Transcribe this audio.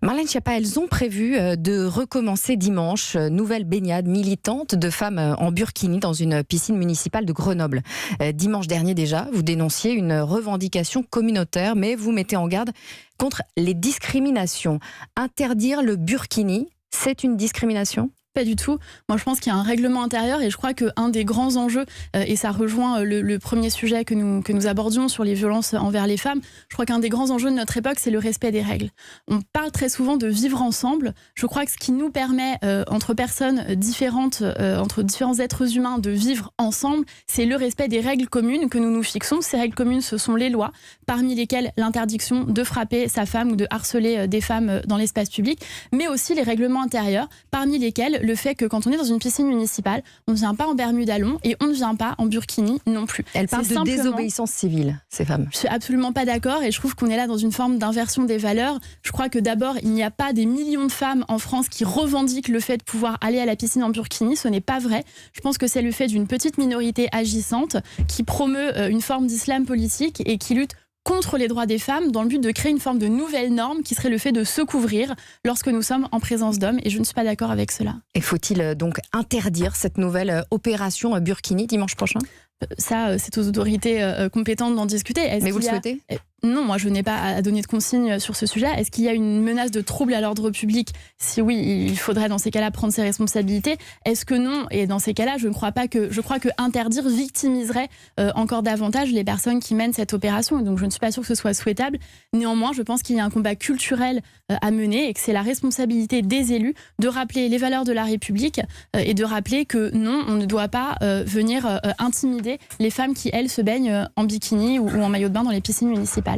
Marlène Schiappa, elles ont prévu de recommencer dimanche. Nouvelle baignade militante de femmes en burkini dans une piscine municipale de Grenoble. Dimanche dernier déjà, vous dénonciez une revendication communautaire, mais vous mettez en garde contre les discriminations. Interdire le burkini, c'est une discrimination ? Pas du tout. Moi, je pense qu'il y a un règlement intérieur et je crois qu'un des grands enjeux, et ça rejoint le premier sujet que nous abordions sur les violences envers les femmes, je crois qu'un des grands enjeux de notre époque, c'est le respect des règles. On parle très souvent de vivre ensemble. Je crois que ce qui nous permet, entre personnes différentes, entre différents êtres humains, de vivre ensemble, c'est le respect des règles communes que nous nous fixons. Ces règles communes, ce sont les lois, parmi lesquelles l'interdiction de frapper sa femme ou de harceler des femmes dans l'espace public, mais aussi les règlements intérieurs, parmi lesquels le fait que quand on est dans une piscine municipale, on ne vient pas en bermuda long et on ne vient pas en burkini non plus. Elles parlent de désobéissance civile, ces femmes. Je suis absolument pas d'accord et je trouve qu'on est là dans une forme d'inversion des valeurs. Je crois que d'abord, il n'y a pas des millions de femmes en France qui revendiquent le fait de pouvoir aller à la piscine en burkini. Ce n'est pas vrai. Je pense que c'est le fait d'une petite minorité agissante qui promeut une forme d'islam politique et qui lutte contre les droits des femmes dans le but de créer une forme de nouvelle norme qui serait le fait de se couvrir lorsque nous sommes en présence d'hommes et je ne suis pas d'accord avec cela. Et faut-il donc interdire cette nouvelle opération burkini dimanche prochain ? Ça, c'est aux autorités compétentes d'en discuter. Mais vous le souhaitez ? Non, moi je n'ai pas à donner de consignes sur ce sujet. Est-ce qu'il y a une menace de trouble à l'ordre public ? Si oui, il faudrait dans ces cas-là prendre ses responsabilités. Est-ce que non ? Et dans ces cas-là, je crois que interdire victimiserait encore davantage les personnes qui mènent cette opération. Donc je ne suis pas sûre que ce soit souhaitable. Néanmoins, je pense qu'il y a un combat culturel à mener et que c'est la responsabilité des élus de rappeler les valeurs de la République et de rappeler que non, on ne doit pas venir intimider les femmes qui, elles, se baignent en bikini ou en maillot de bain dans les piscines municipales.